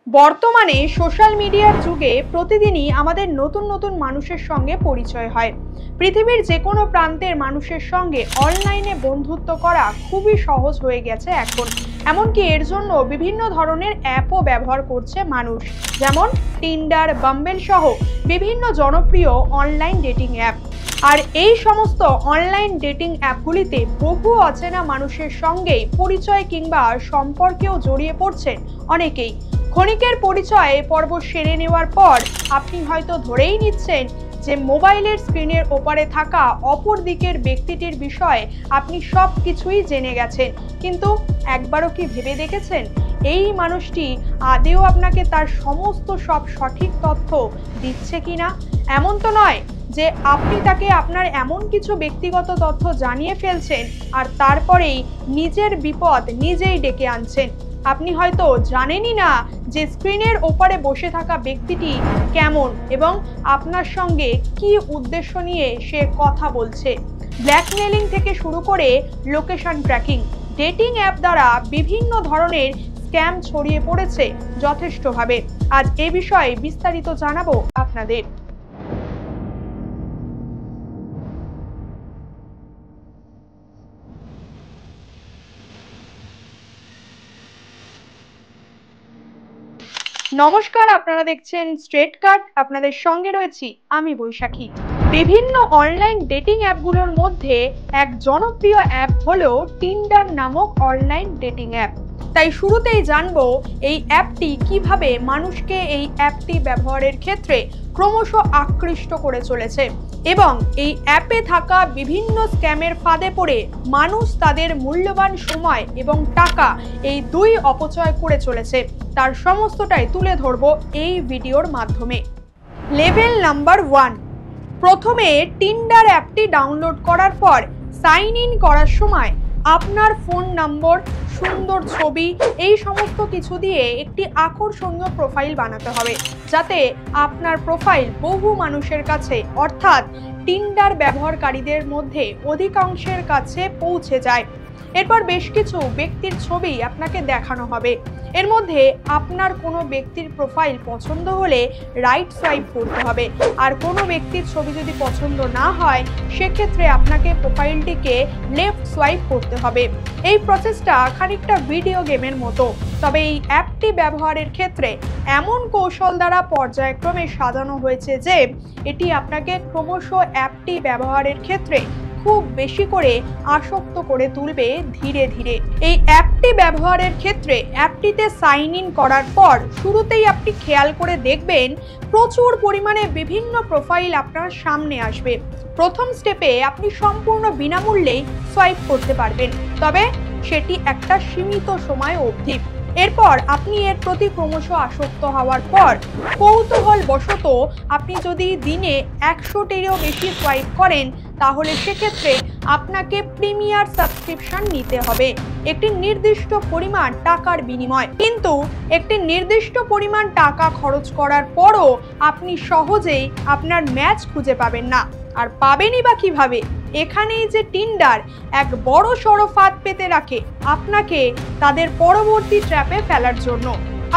বর্তমানে সোশ্যাল মিডিয়ার যুগে প্রতিদিনই আমাদের নতুন নতুন মানুষের সঙ্গে পরিচয় হয়। পৃথিবীর যে কোনো প্রান্তের মানুষের সঙ্গে অনলাইনে বন্ধুত্ব করা খুবই সহজ হয়ে গেছে এখন। এমনকি এর জন্য বিভিন্ন ধরনের অ্যাপও ব্যবহার করছে মানুষ, যেমন টিন্ডার, বাম্বেল সহ বিভিন্ন জনপ্রিয় অনলাইন ডেটিং অ্যাপ। আর এই সমস্ত অনলাইন ডেটিং অ্যাপগুলিতে বহু অচেনা মানুষের সঙ্গেই পরিচয় কিংবা সম্পর্কেও জড়িয়ে পড়ছেন অনেকেই। ক্ষণিকের পরিচয় পর্ব সেরে নেওয়ার পর আপনি হয়তো ধরেই নিচ্ছেন যে মোবাইলের স্ক্রিনের ওপারে থাকা অপর দিকের ব্যক্তিটির বিষয়ে আপনি সব কিছুই জেনে গেছেন, কিন্তু একবারও কি ভেবে দেখেছেন এই মানুষটি আদেও আপনাকে তার সমস্ত সব সঠিক তথ্য দিচ্ছে কিনা? এমন তো নয় যে আপনি তাকে আপনার এমন কিছু ব্যক্তিগত তথ্য জানিয়ে ফেলছেন আর তারপরেই নিজের বিপদ নিজেই ডেকে আনছেন। আপনি হয়তো জানেনই না যে স্ক্রিনের ওপারে বসে থাকা ব্যক্তিটি কেমন এবং আপনার সঙ্গে কি উদ্দেশ্য নিয়ে সে কথা বলছে। ব্ল্যাকমেলিং থেকে শুরু করে লোকেশন ট্র্যাকিং, ডেটিং অ্যাপ দ্বারা বিভিন্ন ধরনের স্ক্যাম ছড়িয়ে পড়েছে যথেষ্টভাবে। আজ এ বিষয়ে বিস্তারিত জানাবো আপনাদের। নমস্কার, আপনারা দেখছেন স্ট্রেট কাট, আপনাদের সঙ্গে রয়েছি আমি বৈশাখী। বিভিন্ন অনলাইন ডেটিং অ্যাপগুলোর মধ্যে এক জনপ্রিয় অ্যাপ হলো টিন্ডার নামক অনলাইন ডেটিং অ্যাপ। তাই শুরুতেই জানবো এই অ্যাপটি কিভাবে মানুষকে এই অ্যাপটি ব্যবহারের ক্ষেত্রে ক্রমশ আকৃষ্ট করে চলেছে এবং এই অ্যাপে থাকা বিভিন্ন স্ক্যামের ফাঁদে পড়ে মানুষ তাদের মূল্যবান সময় এবং টাকা এই দুই অপচয় করে চলেছে, তার সমস্তটাই তুলে ধরবো এই ভিডিওর মাধ্যমে। লেভেল নাম্বার 1, প্রথমে টিন্ডার অ্যাপটি ডাউনলোড করার পর সাইন ইন করার সময় আপনার ফোন নম্বর, সুন্দর ছবি এই সমস্ত কিছু দিয়ে একটি আকর্ষণীয় প্রোফাইল বানাতে হবে, যাতে আপনার প্রোফাইল বহু মানুষের কাছে অর্থাৎ টিন্ডার ব্যবহারকারীদের মধ্যে অধিকাংশের কাছে পৌঁছে যায়। এরপর বেশ কিছু ব্যক্তির ছবি আপনাকে দেখানো হবে। এর মধ্যে আপনার কোনো ব্যক্তির প্রোফাইল পছন্দ হলে রাইট সোয়াইপ করতে হবে, আর কোনো ব্যক্তির ছবি যদি পছন্দ না হয় সেক্ষেত্রে আপনাকে প্রোফাইলটিকে লেফট সোয়াইপ করতে হবে। এই প্রসেসটা খানিকটা ভিডিও গেমের মতো, তবে এই অ্যাপটি ব্যবহারের ক্ষেত্রে এমন কৌশল দ্বারা পর্যায়ক্রমে সাজানো হয়েছে যে এটি আপনাকে ক্রমশ অ্যাপটি ব্যবহারের ক্ষেত্রে খুব বেশি করে আসক্ত করে তুলবে ধীরে ধীরে। এই অ্যাপটি ব্যবহারের ক্ষেত্রে অ্যাপটিতে সাইন ইন করার পর শুরুতেই আপনি খেয়াল করে দেখবেন প্রচুর পরিমাণে বিভিন্ন প্রোফাইল আপনার সামনে আসবে। প্রথম স্টেপে আপনি সম্পূর্ণ বিনামূল্যেই সোয়াইপ করতে পারবেন, তবে সেটি একটা সীমিত সময় অবধি। এরপর আপনি এর প্রতি ক্রমশ আসক্ত হওয়ার পর কৌতূহল বশত আপনি যদি দিনে 100টিরও বেশি সোয়াইপ করেন তাহলে সেক্ষেত্রে আপনাকে প্রিমিয়ার সাবস্ক্রিপশন নিতে হবে একটি নির্দিষ্ট পরিমাণ টাকার বিনিময়। কিন্তু একটি নির্দিষ্ট পরিমাণ টাকা খরচ করার পরও আপনি সহজেই আপনার ম্যাচ খুঁজে পাবেন না। আর পাবেনই বা কিভাবে? এখানেই যে টিন্ডার এক বড় সড়ো ফাঁদ পেতে রাখে আপনাকে তাদের পরবর্তী ট্র্যাপে ফেলার জন্য।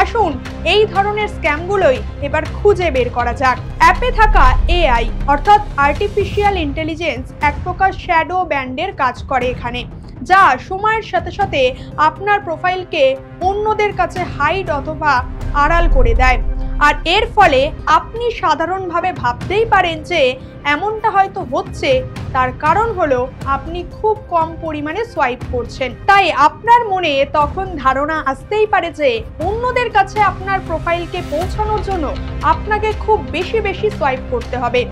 আসুন এই ধরনের স্ক্যামগুলোই এবার খুঁজে বের করা যাক। অ্যাপে থাকা এআই অর্থাৎ আর্টিফিশিয়াল ইন্টেলিজেন্স এক প্রকার শ্যাডো ব্যান্ডের কাজ করে এখানে, যা সময়ের সাথে সাথে আপনার প্রোফাইলকে অন্যদের কাছে হাইড অথবা আড়াল করে দেয়। আর এর ফলে আপনি সাধারণভাবে ভাবতেই পারেন যে এমনটা হয়তো হচ্ছে, তার কারণ হলো আপনি খুব কম পরিমাণে সোয়াইপ করছেন। তাই আপনার মনে তখন ধারণা আসতেই পারে যে অন্যদের কাছে আপনার প্রোফাইলকে পৌঁছানোর জন্য আপনাকে খুব বেশি বেশি সোয়াইপ করতে হবে।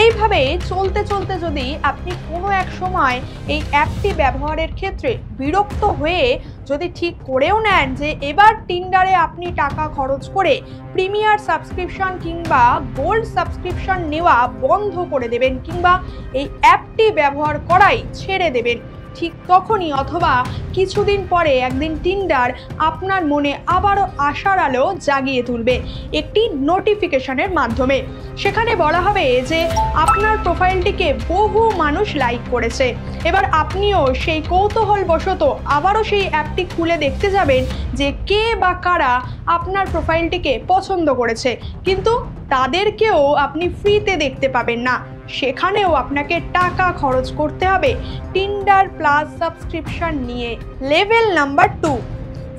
এইভাবে চলতে চলতে যদি আপনি কোনো এক সময় এই অ্যাপটি ব্যবহারের ক্ষেত্রে বিরক্ত হয়ে যদি ঠিক করেও নেন যে এবার টিন্ডারে আপনি টাকা খরচ করে প্রিমিয়ার সাবস্ক্রিপশন কিংবা গোল্ড সাবস্ক্রিপশন নেওয়া বন্ধ করে দেবেন কিংবা এই অ্যাপটি ব্যবহার করাই ছেড়ে দেবেন, ঠিক তখনই অথবা কিছুদিন পরে একদিন টিন্ডার আপনার মনে আবারও আশার আলো জাগিয়ে তুলবে একটি নোটিফিকেশনের মাধ্যমে। সেখানে বলা হবে যে আপনার প্রোফাইলটিকে বহু মানুষ লাইক করেছে। এবার আপনিও সেই কৌতূহলবশত আবারও সেই অ্যাপটি খুলে দেখতে যাবেন যে কে বা কারা আপনার প্রোফাইলটিকে পছন্দ করেছে, কিন্তু তাদেরকেও আপনি ফ্রিতে দেখতে পাবেন না, সেখানেও আপনাকে টাকা খরচ করতে হবে টিন্ডার প্লাস সাবস্ক্রিপশন নিয়ে। লেভেল নাম্বার 2,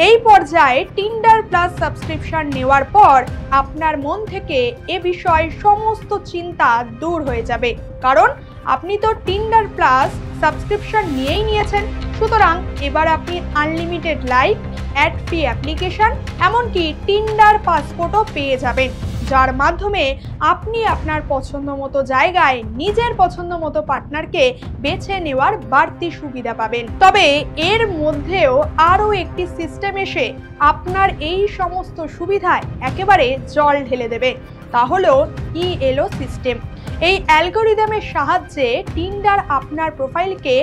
এই পর্যায়ে টিন্ডার প্লাস সাবস্ক্রিপশন নেওয়ার পর আপনার মন থেকে এ বিষয়ে সমস্ত চিন্তা দূর হয়ে যাবে, কারণ আপনি তো টিন্ডার প্লাস সাবস্ক্রিপশন নিয়েই নিয়েছেন। সুতরাং এবার আপনি unlimited like, add free application, এমনকি টিন্ডার পাসপোর্টও পেয়ে যাবেন, যার মাধ্যমে আপনি আপনার পছন্দ মতো জায়গায় নিজের পছন্দ মতো পার্টনারকে বেছে নেওয়ার বাড়তি সুবিধা পাবেন। তবে এর মধ্যেও আরও একটি সিস্টেম এসে আপনার এই সমস্ত সুবিধায় একেবারে জল ঢেলে দেবে, তা হলো ইএলও সিস্টেম। এই অ্যালগোরিদমের সাহায্যে টিন্ডার আপনার প্রোফাইলকে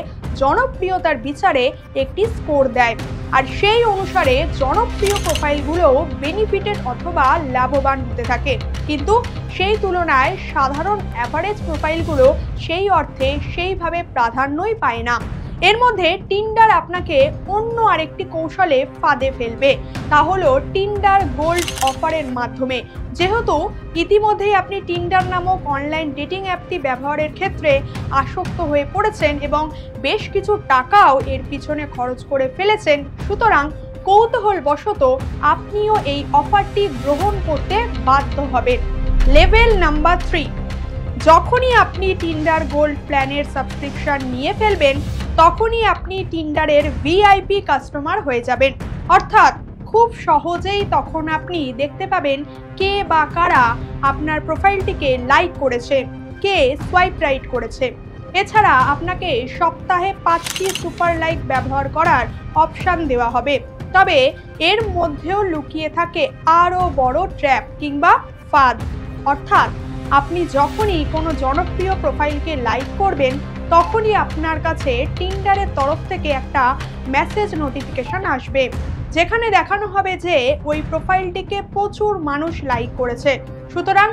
জনপ্রিয়তার বিচারে একটি স্কোর দেয়, আর সেই অনুসারে জনপ্রিয় প্রোফাইলগুলো বেনিফিটেড অথবা লাভবান হতে থাকে, কিন্তু সেই তুলনায় সাধারণ অ্যাভারেজ প্রোফাইলগুলো সেই অর্থে সেইভাবে প্রাধান্যই পায় না। এর মধ্যে টিন্ডার আপনাকে অন্য আরেকটি কৌশলে ফাঁদে ফেলবে, তা হলো টিন্ডার গোল্ড অফারের মাধ্যমে। যেহেতু ইতিমধ্যেই আপনি টিন্ডার নামক অনলাইন ডেটিং অ্যাপটি ব্যবহারের ক্ষেত্রে আসক্ত হয়ে পড়েছেন এবং বেশ কিছু টাকাও এর পিছনে খরচ করে ফেলেছেন, সুতরাং কৌতূহলবশত আপনিও এই অফারটি গ্রহণ করতে বাধ্য হবেন। লেভেল নাম্বার 3, যখনই আপনি টিন্ডার গোল্ড প্ল্যানের সাবস্ক্রিপশন নিয়ে ফেলবেন তখনই আপনি টিন্ডারের ভিআইপি কাস্টমার হয়ে যাবেন, অর্থাৎ খুব সহজেই তখন আপনি দেখতে পাবেন কে বা কারা আপনার প্রোফাইলটিকে লাইক করেছে, কে সোয়াইপ রাইট করেছে। এছাড়া আপনাকে সপ্তাহে 5টি সুপার লাইক ব্যবহার করার অপশান দেওয়া হবে। তবে এর মধ্যেও লুকিয়ে থাকে আরও বড় ট্র্যাপ কিংবা ফাঁদ, অর্থাৎ আপনি যখনই কোনো জনপ্রিয় প্রোফাইলকে লাইক করবেন তখনই আপনার কাছে টিন্ডারের তরফ থেকে একটা মেসেজ নোটিফিকেশন আসবে, যেখানে দেখানো হবে যে ওই প্রোফাইলটিকে প্রচুর মানুষ লাইক করেছে। সুতরাং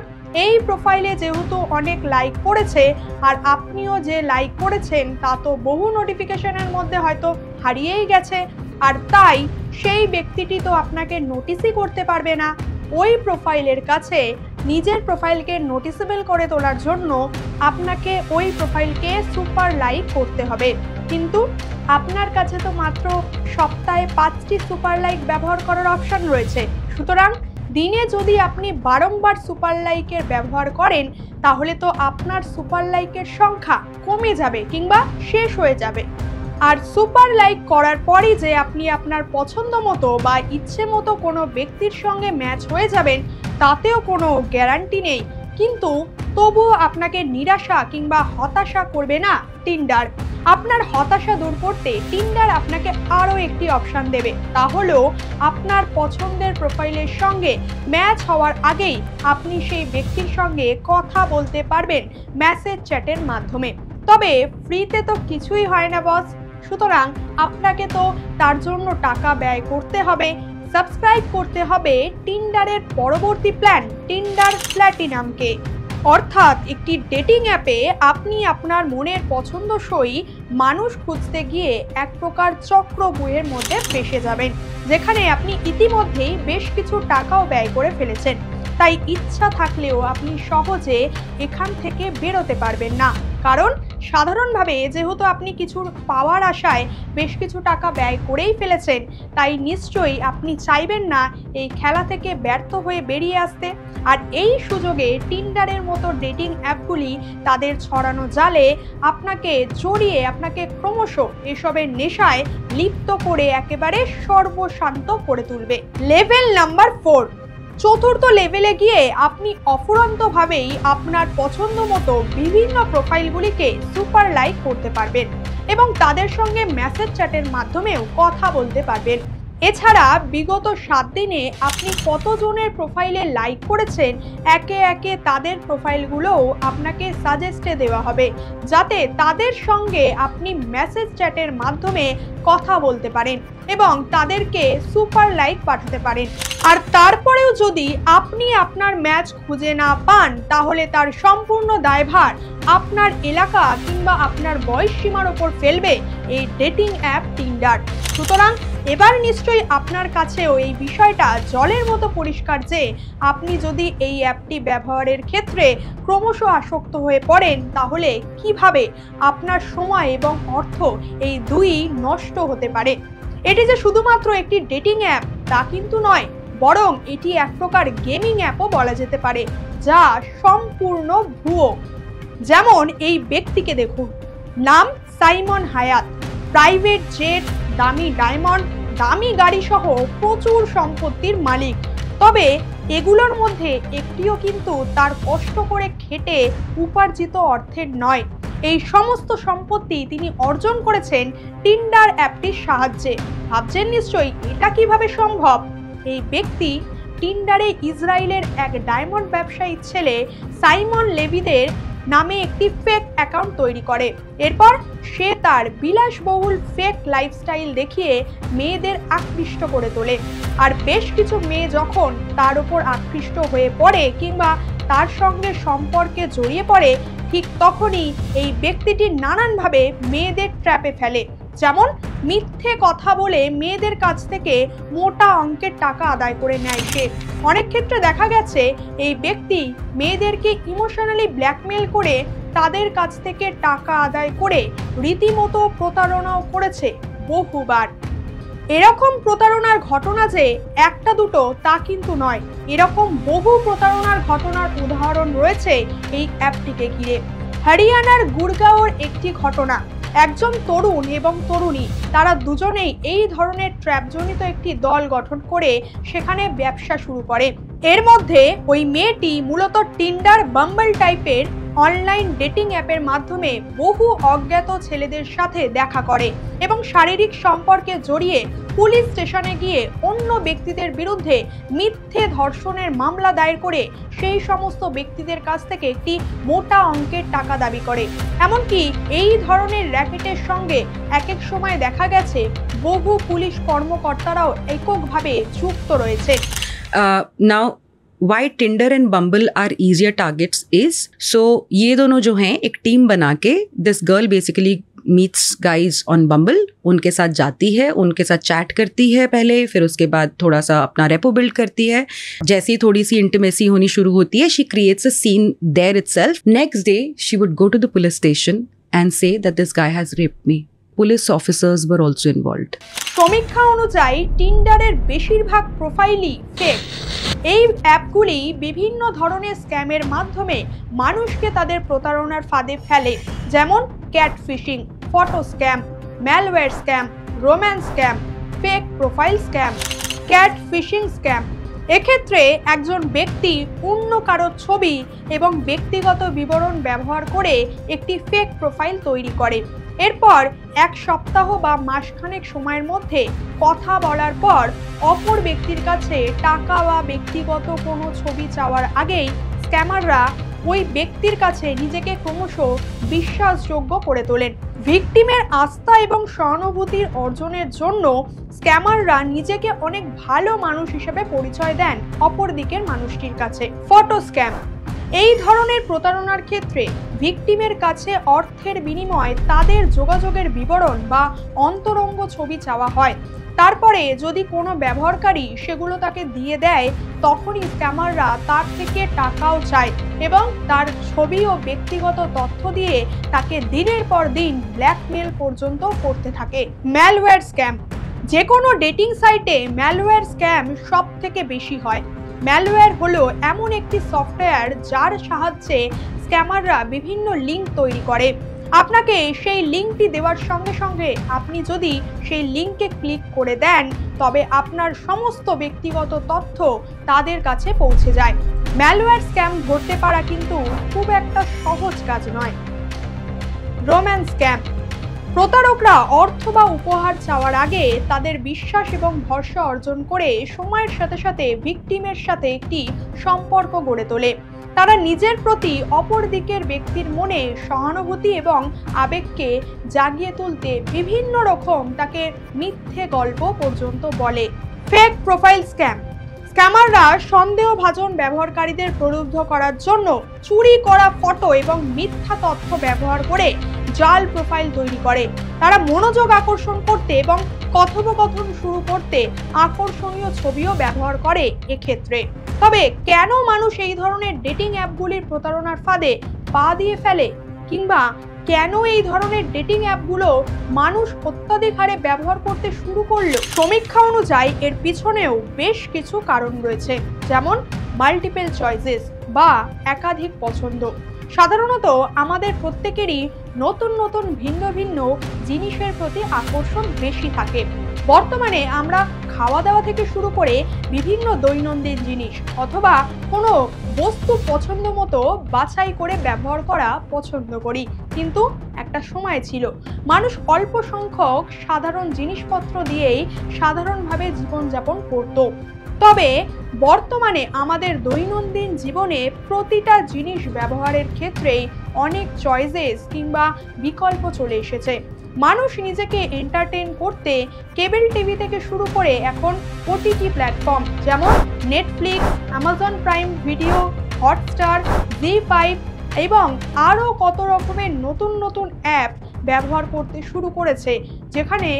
এই প্রোফাইলে যেহেতু অনেক লাইক করেছে আর আপনিও যে লাইক করেছেন তা তো বহু নোটিফিকেশনের মধ্যে হয়তো হারিয়েই গেছে, আর তাই সেই ব্যক্তিটি তো আপনাকে নোটিসই করতে পারবে না। ওই প্রোফাইলের কাছে নিজের প্রোফাইলকে নোটিসেবল করে তোলার জন্য আপনাকে ওই প্রোফাইলকে সুপার লাইক করতে হবে, কিন্তু আপনার কাছে তো মাত্র সপ্তাহে 5টি সুপার লাইক ব্যবহার করার অপশন রয়েছে। সুতরাং দিনে যদি আপনি বারংবার সুপার লাইকের ব্যবহার করেন তাহলে তো আপনার সুপার লাইকের সংখ্যা কমে যাবে কিংবা শেষ হয়ে যাবে। আর সুপার লাইক করার পরই যে আপনি আপনার পছন্দ মতো বা ইচ্ছে মতো কোনো ব্যক্তির সঙ্গে ম্যাচ হয়ে যাবেন তাতেও কোনো গ্যারান্টি নেই, কিন্তু তবুও আপনাকে নিরাশা কিংবা হতাশা করবে না টিন্ডার। আপনার হতাশা দূর করতে টিন্ডার আপনাকে আরও একটি অপশান দেবে, তা হলো আপনার পছন্দের প্রোফাইলের সঙ্গে ম্যাচ হওয়ার আগেই আপনি সেই ব্যক্তির সঙ্গে কথা বলতে পারবেন মেসেজ চ্যাটের মাধ্যমে। তবে ফ্রিতে তো কিছুই হয় না বস, সুতরাং আপনাকে তো তার জন্য টাকা ব্যয় করতে হবে, সাবস্ক্রাইব করতে হবে টিন্ডারের পরবর্তী প্ল্যান টিন্ডার প্ল্যাটিনামকে। অর্থাৎ একটি ডেটিং অ্যাপে আপনি আপনার মনের পছন্দসই মানুষ খুঁজতে গিয়ে এক প্রকার চক্রব্যূহের মধ্যে ফেঁসে যাবেন, যেখানে আপনি ইতিমধ্যেই বেশ কিছু টাকাও ব্যয় করে ফেলেছেন। তাই ইচ্ছা থাকলেও আপনি সহজে এখান থেকে বেরোতে পারবেন না, কারণ সাধারণভাবে যেহেতু আপনি কিছু পাওয়ার আশায় বেশ কিছু টাকা ব্যয় করেই ফেলেছেন, তাই নিশ্চয়ই আপনি চাইবেন না এই খেলা থেকে ব্যর্থ হয়ে বেরিয়ে আসতে। আর এই সুযোগে টিন্ডারের মতো ডেটিং অ্যাপগুলি তাদের ছড়ানো জালে আপনাকে জড়িয়ে আপনাকে ক্রমশ এসবের নেশায় লিপ্ত করে একেবারে সর্বশান্ত করে তুলবে। লেভেল নাম্বার 4, চতুর্থ লেভেলে গিয়ে আপনি অফুরন্তভাবেই আপনার পছন্দ মতো বিভিন্ন প্রোফাইলগুলিকে সুপার লাইক করতে পারবেন এবং তাদের সঙ্গে মেসেজ চ্যাটের মাধ্যমেও কথা বলতে পারবেন। এছাড়া বিগত 7 দিনে আপনি কতজনের প্রোফাইলে লাইক করেছেন একে একে তাদের প্রোফাইলগুলোও আপনাকে সাজেস্টে দেওয়া হবে, যাতে তাদের সঙ্গে আপনি মেসেজ চ্যাটের মাধ্যমে কথা বলতে পারেন এবং তাদেরকে সুপার লাইক পাঠাতে পারেন। আর তারপরেও যদি আপনি আপনার ম্যাচ খুঁজে না পান, তাহলে তার সম্পূর্ণ দায়ভার আপনার এলাকা কিংবা আপনার বয়স সীমার ওপর ফেলবে এই ডেটিং অ্যাপ টিন্ডার। সুতরাং এবার নিশ্চয়ই আপনার কাছেও এই বিষয়টা জলের মতো পরিষ্কার যে আপনি যদি এই অ্যাপটি ব্যবহারের ক্ষেত্রে ক্রমশ আসক্ত হয়ে পড়েন, তাহলে কিভাবে আপনার সময় এবং অর্থ এই দুই নষ্ট হতে পারে। এটি যে শুধুমাত্র একটি ডেটিং অ্যাপ তা কিন্তু নয়, বরং এটি এক প্রকার গেমিং অ্যাপও বলা যেতে পারে, যা সম্পূর্ণ ভুয়ো। যেমন এই ব্যক্তিকে দেখুন, নাম সাইমন হায়াত, প্রাইভেট জেট, দামি ডায়মন্ড, দামি গাড়ি সহ প্রচুর সম্পত্তির মালিক। তবে এগুলোর মধ্যে একটিও কিন্তু তার কষ্ট করে খেটে উপার্জিত অর্থের নয়। এই সমস্ত সম্পত্তি তিনি অর্জন করেছেন টিন্ডার অ্যাপটির সাহায্যে। ভাবছেন নিশ্চয়ই এটা কিভাবে সম্ভব। এই ব্যক্তি টিন্ডারে ইসরায়েলের এক ডায়মন্ড ব্যবসায়ী ছেলে সাইমন লেভিদের নামে একটি ফেক অ্যাকাউন্ট তৈরি করে। এরপর সে তার বিলাসবহুল ফেক লাইফস্টাইল দেখিয়ে মেয়েদের আকৃষ্ট করে তোলে। আর বেশ কিছু মেয়ে যখন তার উপর আকৃষ্ট হয়ে পড়ে কিংবা তার সঙ্গে সম্পর্কে জড়িয়ে পড়ে, ঠিক তখনই এই ব্যক্তিটি নানানভাবে মেয়েদের ট্র্যাপে ফেলে। যেমন মিথ্যে কথা বলে মেয়েদের কাছ থেকে মোটা অঙ্কের টাকা আদায় করে নেয় সে। অনেক ক্ষেত্রে দেখা গেছে এই ব্যক্তি মেয়েদেরকে ইমোশনালি ব্ল্যাকমেল করে তাদের কাছ থেকে টাকা আদায় করে রীতিমতো প্রতারণাও করেছে বহুবার। এরকম প্রতারণার ঘটনা যে একটা দুটো তা কিন্তু নয়, এরকম বহু প্রতারণার ঘটনার উদাহরণ রয়েছে এই অ্যাপটিকে ঘিরে। হরিয়ানার গুরগাঁওয়ের একটি ঘটনা। একজন তরুণ এবং তরুণী, তারা দুজনেই এই ধরনের ট্র্যাপজনিত একটি দল গঠন করে সেখানে ব্যবসা শুরু করে। এর মধ্যে ওই মেয়েটি মূলত টিন্ডার, বাম্বল টাইপের অনলাইন ডেটিং অ্যাপের মাধ্যমে বহু অজ্ঞাত ছেলেদের সাথে দেখা করে এবং শারীরিক সম্পর্কে জড়িয়ে পুলিশ স্টেশনে গিয়ে অন্য ব্যক্তিদের বিরুদ্ধে মিথ্যে ধর্ষণের মামলা দায়ের করে সেই সমস্ত ব্যক্তিদের কাছ থেকে একটি মোটা অঙ্কের টাকা দাবি করে। এমনকি এই ধরনের র্যাকেটের সঙ্গে এক এক সময় দেখা গেছে বহু পুলিশ কর্মকর্তারাও এককভাবে যুক্ত রয়েছে। Now why Tinder and Bumble are easier targets is, so ये दोनों जो हैं एक टीम बना के this girl basically meets guys on Bumble, उनके साथ जाती है, उनके साथ चैट करती है पहले, फिर उसके बाद थोड़ा सा अपना रेपो बिल्ड करती है। जैसे ही थोड़ी सी इंटीमेसी होनी शुरू होती है, she creates a scene there itself. Next day she would go to the police station and say that this guy has raped me. Police officers were also involved. সমীক্ষা অনুযায়ী টিন্ডারের বেশিরভাগ প্রোফাইলই ফেক। এই অ্যাপগুলি বিভিন্ন ধরনের স্ক্যামের মাধ্যমে মানুষকে তাদের প্রতারণার ফাঁদে ফেলে, যেমন catfishing, photo scam, malware scam, romance scam, fake profile scam, catfishing scam. এক্ষেত্রে একজন ব্যক্তি অন্য কারো ছবি এবং ব্যক্তিগত বিবরণ ব্যবহার করে একটি ফেক প্রোফাইল তৈরি করে। এরপর এক সপ্তাহ বা মাসখানেক সময়ের মধ্যে কথা বলার পর অপর ব্যক্তির কাছে টাকা বা ব্যক্তিগত কোনো ছবি চাওয়ার আগেই স্ক্যামাররা ওই ব্যক্তির কাছে নিজেকে ক্রমশ বিশ্বাসযোগ্য করে তোলেন। ভিকটিমের আস্থা এবং সহানুভূতির অর্জনের জন্য স্ক্যামাররা নিজেকে অনেক ভালো মানুষ হিসেবে পরিচয় দেন অপর দিকের মানুষটির কাছে। Photo scam. এই ধরনের প্রতারণার ক্ষেত্রে ভিকটিমের কাছে অর্থের বিনিময়ে তাদের যোগাযোগের বিবরণ বা অন্তরঙ্গ ছবি চাওয়া হয়। তারপরে যদি কোনো ব্যবহারকারী সেগুলো তাকে দিয়ে দেয়, তখনই স্ক্যামাররা তার থেকে টাকাও চায় এবং তার ছবি ও ব্যক্তিগত তথ্য দিয়ে তাকে দিনের পর দিন ব্ল্যাকমেল পর্যন্ত করতে থাকে। Malware scam. যে কোনো ডেটিং সাইটে ম্যালওয়্যার স্ক্যাম সব থেকে বেশি হয়। ম্যালওয়্যার হলো এমন একটি সফটওয়্যার যার সাহায্যে স্ক্যামাররা বিভিন্ন লিঙ্ক তৈরি করে। আপনাকে সেই লিঙ্কটি দেওয়ার সঙ্গে সঙ্গে আপনি যদি সেই লিঙ্কে ক্লিক করে দেন, তবে আপনার সমস্ত ব্যক্তিগত তথ্য তাদের কাছে পৌঁছে যায়। ম্যালওয়্যার স্ক্যাম ধরতে পারা কিন্তু খুব একটা সহজ কাজ নয়। Romance scam. প্রতারকরা অর্থ বা উপহার চাওয়ার আগে তাদের বিশ্বাস এবং ভরসা অর্জন করে সময়ের সাথে সাথে ভিকটিমের সাথে একটি সম্পর্ক গড়ে তোলে। তারা নিজের প্রতি অপর দিকের ব্যক্তির মনে সহানুভূতি এবং আবেগকে জাগিয়ে তুলতে বিভিন্ন রকম তাকে মিথ্যে গল্প পর্যন্ত বলে। Fake profile scam. স্ক্যামাররা সন্দেহভাজন ব্যবহারকারীদের প্রলুব্ধ করার জন্য চুরি করা ফটো এবং মিথ্যা তথ্য ব্যবহার করে জাল প্রোফাইল তৈরি করে। তারা মনোযোগ আকর্ষণ করতে এবং কথোপকথন শুরু করতে আকর্ষণীয় ছবিও ব্যবহার করে এক্ষেত্রে। তবে কেন মানুষ এই ধরনের ডেটিং অ্যাপগুলির প্রতারণার ফাঁদে পা দিয়ে ফেলে, কিংবা কেন এই ধরনের ডেটিং অ্যাপগুলো মানুষ অত্যাধিক হারে ব্যবহার করতে শুরু করলো? সমীক্ষা অনুযায়ী এর পিছনেও বেশ কিছু কারণ রয়েছে, যেমন মাল্টিপল চয়েসেস বা একাধিক পছন্দ। সাধারণত আমাদের প্রত্যেকেরই নতুন নতুন ভিন্ন ভিন্ন জিনিসের প্রতি আকর্ষণ বেশি থাকে। বর্তমানে আমরা খাওয়া দাওয়া থেকে শুরু করে বিভিন্ন দৈনন্দিন জিনিস অথবা কোনো বস্তু পছন্দ মতো বাছাই করে ব্যবহার করা পছন্দ করি। কিন্তু একটা সময় ছিল মানুষ অল্প সংখ্যক সাধারণ জিনিসপত্র দিয়েই সাধারণভাবে জীবনযাপন করত। তবে বর্তমানে আমাদের দৈনন্দিন জীবনে প্রতিটা জিনিস ব্যবহারের ক্ষেত্রেই অনেক চয়েসেস কিংবা বিকল্প চলে এসেছে। মানুষ নিজেকে এন্টারটেইন করতে কেবল টিভি থেকে শুরু করে এখন ওটিটি প্ল্যাটফর্ম যেমন Netflix, Amazon Prime video, Hotstar, Zee5 এবং আরও কত রকমের নতুন নতুন অ্যাপ ব্যবহার করতে শুরু করেছে, যেখানে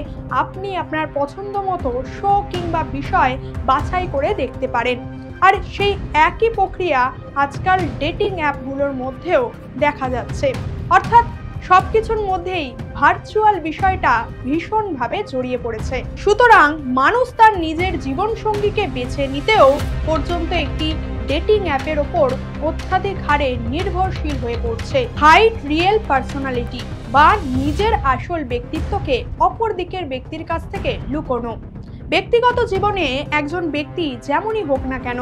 আপনি আপনার পছন্দ মতো শো কিংবা বিষয় বাছাই করে দেখতে পারেন। আর সেই একই প্রক্রিয়া আজকাল ডেটিং অ্যাপগুলোর মধ্যেও দেখা যাচ্ছে। অর্থাৎ সবকিছুর মধ্যেই ভার্চুয়াল বিষয়টা ভীষণভাবে জড়িয়ে পড়েছে। সুতরাং মানুষ তার নিজের জীবনসঙ্গীকে বেছে নিতেও পর্যন্ত একটি ডেটিং অ্যাপের ওপর অত্যাধিক হারে নির্ভরশীল হয়ে পড়ছে। হাইড রিয়েল পার্সোনালিটি বা নিজের আসল ব্যক্তিত্বকে অপর দিকের ব্যক্তির কাছ থেকে লুকোনো। ব্যক্তিগত জীবনে একজন ব্যক্তি যেমনই হোক না কেন,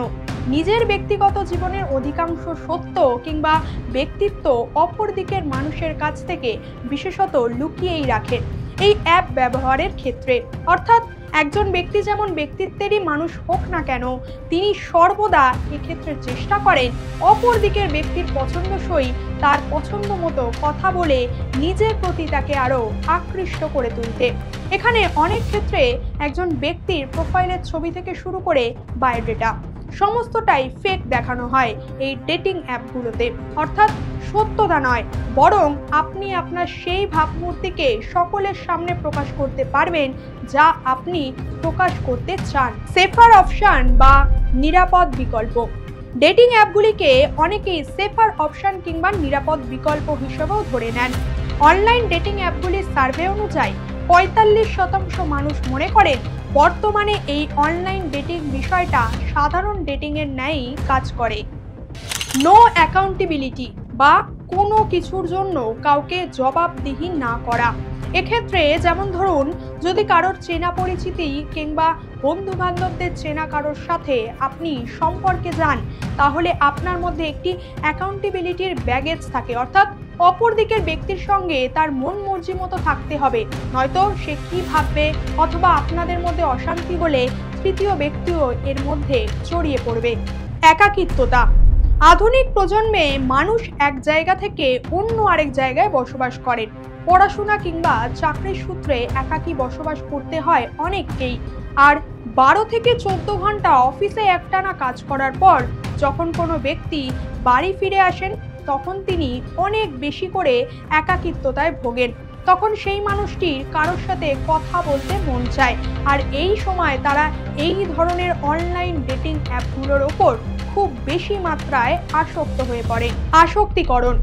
নিজের ব্যক্তিগত জীবনের অধিকাংশ সত্য কিংবা ব্যক্তিত্ব অপর দিকের মানুষের কাছ থেকে বিশেষত লুকিয়েই রাখেন এই অ্যাপ ব্যবহারের ক্ষেত্রে। অর্থাৎ একজন ব্যক্তি যেমন ব্যক্তিত্বেরই মানুষ হোক না কেন, তিনি সর্বদা এক্ষেত্রে চেষ্টা করেন অপর দিকের ব্যক্তির পছন্দসই তার পছন্দ মতো কথা বলে নিজের প্রতি তাকে আরও আকৃষ্ট করে তুলতে। এখানে অনেক ক্ষেত্রে একজন ব্যক্তির প্রোফাইলের ছবি থেকে শুরু করে বায়োডেটা সমস্তটাই ফেক দেখানো হয় এই ডেটিং অ্যাপগুলোতে। অর্থাৎ সত্যতা নয়, বরং আপনি আপনার সেই ভাবমূর্তিকে সকলের সামনে প্রকাশ করতে পারবেন যা আপনি প্রকাশ করতে চান। সেফার অপশন বা নিরাপদ বিকল্প। ডেটিং অ্যাপগুলিকে অনেকেই সেফার অপশন কিংবা নিরাপদ বিকল্প হিসেবেও ধরে নেন। অনলাইন ডেটিং অ্যাপগুলির সার্ভে অনুযায়ী ৪৫% মানুষ মনে করেন বর্তমানে এই অনলাইন ডেটিং বিষয়টা সাধারণ ডেটিং এর ন্যায়ই কাজ করে। নো অ্যাকাউন্টেবিলিটি বা কোনো কিছুর জন্য কাউকে জবাবদিহি না করা। এক্ষেত্রে যেমন ধরুন, যদি কারোর চেনা পরিচিতি কিংবা বন্ধু বান্ধবদের চেনা কারোর সাথে আপনি সম্পর্কে যান, তাহলে আপনার মধ্যে একটি অ্যাকাউন্টেবিলিটির ব্যাগেজ থাকে। অর্থাৎ অপর দিকের ব্যক্তির সঙ্গে তার মন মর্জি মতো থাকতে হবে, নয়তো সে কি ভাববে অথবা আপনাদের মধ্যে অশান্তি হলে তৃতীয় ব্যক্তিও এর মধ্যে জড়িয়ে পড়বে। একাকিত্বতা। আধুনিক প্রজন্মে মানুষ এক জায়গা থেকে অন্য আরেক জায়গায় বসবাস করেন। পড়াশোনা কিংবা চাকরির সূত্রে একাকী বসবাস করতে হয় অনেককেই। আর 12 থেকে 14 ঘন্টা অফিসে একটানা কাজ করার পর যখন কোনো ব্যক্তি বাড়ি ফিরে আসেন, তখন তিনি অনেক বেশি করে একাকিত্বতায় ভোগেন। তখন সেই মানুষটির কারোর সাথে কথা বলতে মন চায়, আর এই সময় তারা এই ধরনের অনলাইন ডেটিং অ্যাপগুলোর ওপর খুব বেশি মাত্রায় আসক্ত হয়ে পড়ে। আসক্তিকরণ।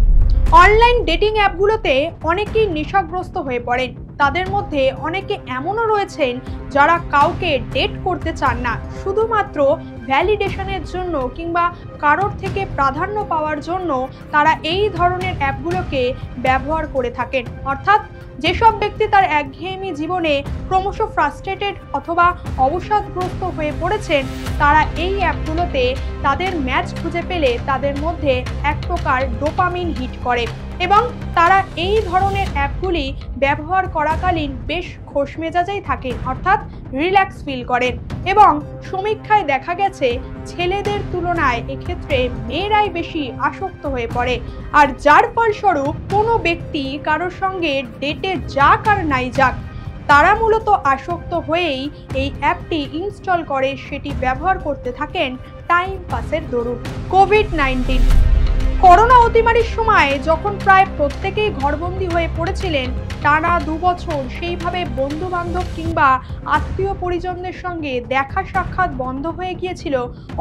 অনলাইন ডেটিং অ্যাপগুলোতে অনেকেই নেশাগ্রস্ত হয়ে পড়েন। তাদের মধ্যে অনেকে এমনও রয়েছেন যারা কাউকে ডেট করতে চান না, শুধুমাত্র ভ্যালিডেশনের জন্য কিংবা কারোর থেকে প্রাধান্য পাওয়ার জন্য তারা এই ধরনের অ্যাপগুলোকে ব্যবহার করে থাকেন। অর্থাৎ যেসব ব্যক্তি তার একঘেয়েমি জীবনে ক্রমশ ফ্রাস্ট্রেটেড অথবা অবসাদগ্রস্ত হয়ে পড়েছেন, তারা এই অ্যাপগুলোতে তাদের ম্যাচ খুঁজে পেলে তাদের মধ্যে এক প্রকার ডোপামিন হিট করে এবং তারা এই ধরনের অ্যাপগুলি ব্যবহার করাকালীন বেশ খোশ মেজাজেই থাকেন, অর্থাৎ রিল্যাক্স ফিল করেন। এবং সমীক্ষায় দেখা গেছে ছেলেদের তুলনায় এক্ষেত্রে মেয়েরাই বেশি আসক্ত হয়ে পড়ে। আর যার ফলস্বরূপ কোনো ব্যক্তি কারোর সঙ্গে ডেটে যাক আর নাই যাক, তারা মূলত আসক্ত হয়েই এই অ্যাপটি ইনস্টল করে সেটি ব্যবহার করতে থাকেন টাইম পাসের দরুন। কোভিড-19 করোনা অতিমারির সময় যখন প্রায় প্রত্যেকেই ঘরবন্দি হয়ে পড়েছিলেন, টানা 2 বছর সেইভাবে বন্ধু বান্ধব কিংবা আত্মীয় পরিজনদের সঙ্গে দেখা সাক্ষাৎ বন্ধ হয়ে গিয়েছিল।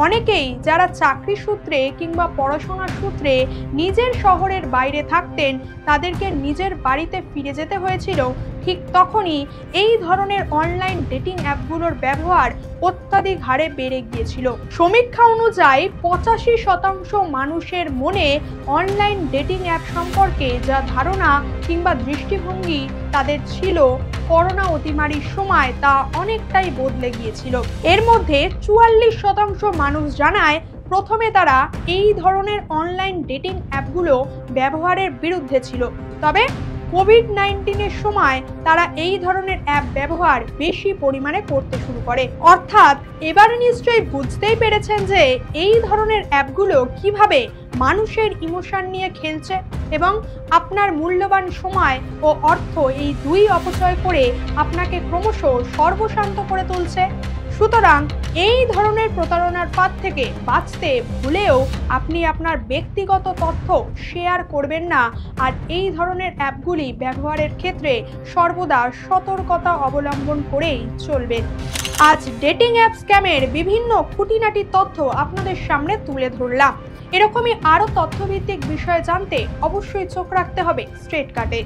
অনেকেই যারা চাকরি সূত্রে কিংবা পড়াশোনার সূত্রে নিজের শহরের বাইরে থাকতেন, তাদেরকে নিজের বাড়িতে ফিরে যেতে হয়েছিল। ঠিক তখনই এই ধরনের অনলাইন ডেটিং অ্যাপগুলোর ব্যবহার অত্যাধিক হারে বেড়ে গিয়েছিল। সমীক্ষা অনুযায়ী 85% মানুষের মনে অনলাইন ডেটিং অ্যাপ সম্পর্কে যা ধারণা কিংবা দৃষ্টিভঙ্গি তাদের ছিল করোনা অতিমারির সময়, তা অনেকটাই বদলে গিয়েছিল। এর মধ্যে 44% মানুষ জানায় প্রথমে তারা এই ধরনের অনলাইন ডেটিং অ্যাপগুলো ব্যবহারের বিরুদ্ধে ছিল, তবে কোভিড-19 সময় তারা এই ধরনের অ্যাপ ব্যবহার বেশি পরিমাণে করতে শুরু করে। অর্থাৎ এবারে নিশ্চয়ই বুঝতেই পেরেছেন যে এই ধরনের অ্যাপগুলো কিভাবে মানুষের ইমোশন নিয়ে খেলছে এবং আপনার মূল্যবান সময় ও অর্থ এই দুই অপচয় করে আপনাকে ক্রমশ সর্বশান্ত করে তুলছে। সুতরাং এই ধরনের প্রতারণার ফাঁদ থেকে বাঁচতে ভুলেও আপনি আপনার ব্যক্তিগত তথ্য শেয়ার করবেন না, আর এই ধরনের অ্যাপগুলি ব্যবহারের ক্ষেত্রে সর্বদা সতর্কতা অবলম্বন করেই চলবেন। আজ ডেটিং অ্যাপ স্ক্যামের বিভিন্ন খুঁটিনাটি তথ্য আপনাদের সামনে তুলে ধরলাম। এরকমই আরও তথ্যভিত্তিক বিষয় জানতে অবশ্যই চোখ রাখতে হবে স্ট্রেট কাটে।